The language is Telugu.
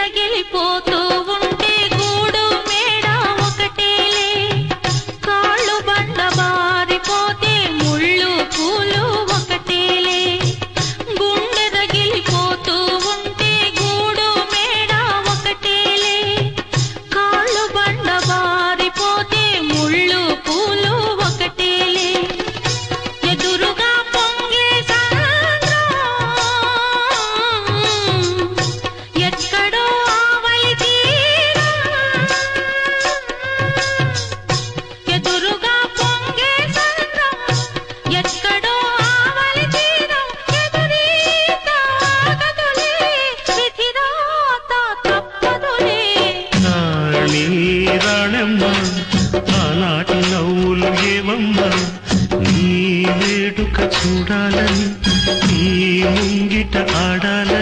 రగిలిపోతూ ఉంటే గూడు మేడ ఒకటేలే కాళ్ళు బండ బారిపోతే ముళ్ళు పూలు ఒకటేలే గుండె రగిలిపోతూ ఉంటే గూడు మేడ ఒకటేలే కాళ్ళు బండ బారిపోతే ముళ్ళు పూలు ఒకటేలే ఎదురుగా పొంగే ఎక్కడో ఆవలి తీరం ఎదురుగా పొంగే సంద్రం ఎక్కడో ఆవలి తీరం ఎదురీత ఆగదులే విధిరాత తప్పదులే నాళీ రాణమ్మ ఆనాటి నవ్వులు ఏవమ్మ నీ వేడుక చూడాలని నీ ముంగిట ఆడాలని